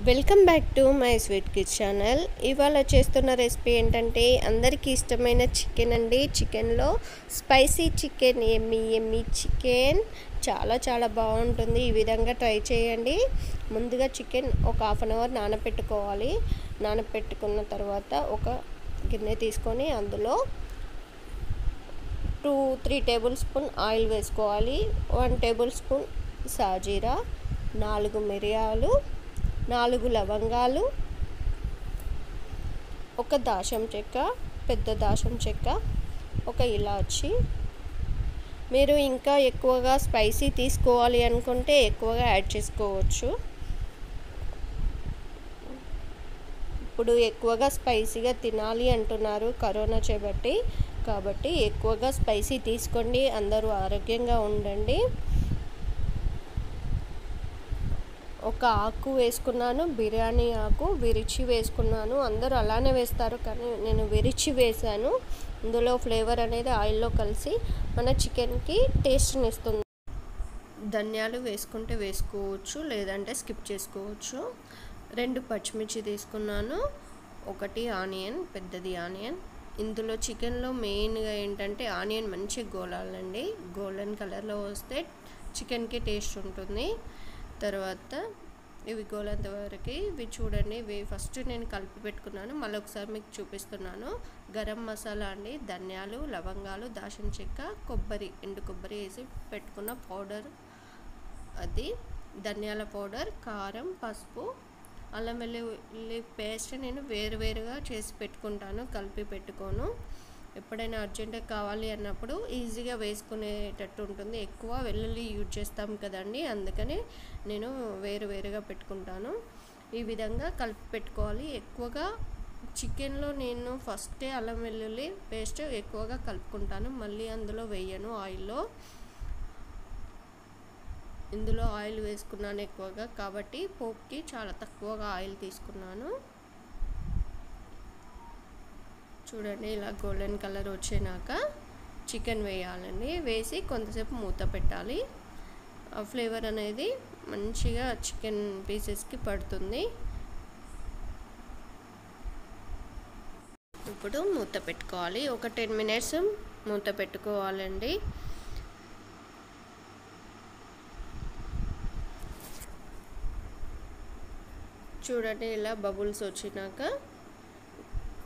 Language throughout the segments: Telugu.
Welcome back to my sweet kids channel. ఇవాళ చేస్తున్న రెసిపీ ఏంటంటే అందరికీ ఇష్టమైన చికెన్ అండి. చికెన్లో స్పైసీ చికెన్, ఎమ్మి చికెన్ చాలా చాలా బాగుంటుంది. ఈ విధంగా ట్రై చేయండి. ముందుగా చికెన్ ఒక హాఫ్ అన్ అవర్ నానబెట్టుకోవాలి. నానబెట్టుకున్న తర్వాత ఒక గిన్నె తీసుకొని అందులో 2-3 టేబుల్ స్పూన్ ఆయిల్ వేసుకోవాలి. 1 టేబుల్ స్పూన్ సాజీరా, 4 మిరియాలు, 4 లవంగాలు, ఒక దాల్చిన చెక్క, పెద్ద దాల్చిన చెక్క, ఒక ఇలాచి. మీరు ఇంకా ఎక్కువగా స్పైసీ తీసుకోవాలి అనుకుంటే ఎక్కువగా యాడ్ చేసుకోవచ్చు. ఇప్పుడు ఎక్కువగా స్పైసీగా తినాలి అంటున్నారు కరోనా చేపట్టి, కాబట్టి ఎక్కువగా స్పైసీ తీసుకోండి. అందరూ ఆరోగ్యంగా ఉండండి. ఒక ఆకు వేసుకున్నాను, బిర్యానీ ఆకు, విరిచి వేసుకున్నాను. అందరూ అలానే వేస్తారు కానీ నేను విరిచి వేసాను. ఇందులో ఫ్లేవర్ అనేది ఆయిల్లో కలిసి మన చికెన్కి టేస్ట్ని ఇస్తుంది. ధనియాలు వేసుకుంటే వేసుకోవచ్చు, లేదంటే స్కిప్ చేసుకోవచ్చు. 2 పచ్చిమిర్చి తీసుకున్నాను, 1 ఆనియన్, పెద్దది ఆనియన్. ఇందులో చికెన్లో మెయిన్గా ఏంటంటే ఆనియన్ మంచిగా గోలాలండి. గోల్డెన్ కలర్లో వస్తే చికెన్కి టేస్ట్ ఉంటుంది. తర్వాత ఇవి గోలేంత వరకు ఇవి చూడండి. ఇవి ఫస్ట్ నేను కలిపి పెట్టుకున్నాను, మళ్ళీ ఒకసారి మీకు చూపిస్తున్నాను. గరం మసాలా అండి, ధనియాలు, లవంగాలు, దాల్చిన చెక్క, కొబ్బరి, ఎండు కొబ్బరి వేసి పెట్టుకున్న పౌడర్ అది, ధనియాల పౌడర్, కారం, పసుపు, అల్లం వెల్లుల్లి పేస్ట్ నేను వేరువేరుగా చేసి పెట్టుకుంటాను, కలిపి పెట్టుకోను. ఎప్పుడైనా అర్జెంటుగా కావాలి అన్నప్పుడు ఈజీగా వేసుకునేటట్టు ఉంటుంది. ఎక్కువ వెల్లుల్లి యూజ్ చేస్తాం కదండి, అందుకని నేను వేరువేరుగా పెట్టుకుంటాను. ఈ విధంగా కలిపి పెట్టుకోవాలి. ఎక్కువగా చికెన్లో నేను ఫస్టే అల్లం వెల్లుల్లి పేస్ట్ ఎక్కువగా కలుపుకుంటాను, మళ్ళీ అందులో వేయను ఆయిల్లో. ఇందులో ఆయిల్ వేసుకున్నాను ఎక్కువగా, కాబట్టి పోపుకి చాలా తక్కువగా ఆయిల్ తీసుకున్నాను. చూడండి, ఇలా గోల్డెన్ కలర్ వచ్చినాక చికెన్ వేయాలండి. వేసి కొంతసేపు మూత పెట్టాలి. ఆ ఫ్లేవర్ అనేది మంచిగా చికెన్ పీసెస్కి పడుతుంది. ఇప్పుడు మూత పెట్టుకోవాలి. ఒక 10 మినిట్స్ మూత పెట్టుకోవాలండి. చూడండి, ఇలా బబుల్స్ వచ్చినాక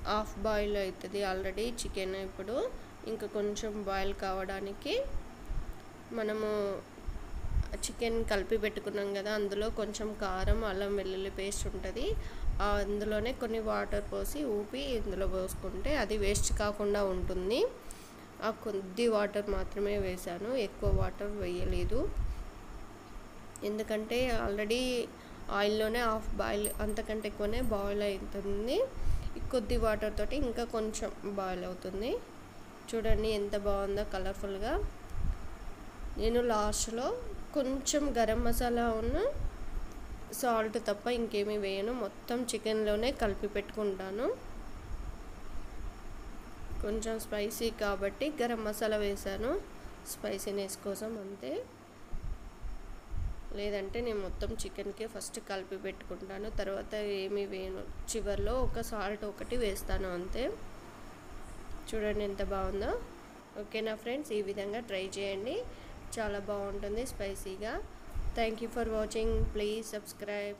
హాఫ్ బాయిల్ అవుతుంది ఆల్రెడీ చికెన్. ఇప్పుడు ఇంకా కొంచెం బాయిల్ కావడానికి మనము చికెన్ కలిపి పెట్టుకున్నాం కదా, అందులో కొంచెం కారం, అల్లం వెల్లుల్లి పేస్ట్ ఉంటుంది. అందులోనే కొన్ని వాటర్ పోసి ఊపి ఇందులో పోసుకుంటే అది వేస్ట్ కాకుండా ఉంటుంది. ఆ కొద్ది వాటర్ మాత్రమే వేసాను, ఎక్కువ వాటర్ వేయలేదు. ఎందుకంటే ఆల్రెడీ ఆయిల్లోనే హాఫ్ బాయిల్, అంతకంటే ఎక్కువనే బాయిల్ అవుతుంది. కొద్ది వాటర్ తోటి ఇంకా కొంచెం బాయిల్ అవుతుంది. చూడండి ఎంత బాగుందో కలర్ఫుల్గా. నేను లాస్ట్లో కొంచెం గరం మసాలా ఉన్న సాల్ట్ తప్ప ఇంకేమీ వేయను, మొత్తం చికెన్లోనే కలిపి పెట్టుకుంటాను. కొంచెం స్పైసీ కాబట్టి గరం మసాలా వేసాను, స్పైసీనెస్ కోసం అంతే. లేదంటే నేను మొత్తం చికెన్కి ఫస్ట్ కలిపి పెట్టుకుంటాను, తర్వాత ఏమీ వేయను. చివరిలో ఒక సాల్ట్ ఒకటి వేస్తాను అంతే. చూడండి ఎంత బాగుందో. ఓకేనా ఫ్రెండ్స్, ఈ విధంగా ట్రై చేయండి, చాలా బాగుంటుంది స్పైసీగా. Thank you for watching. Please subscribe.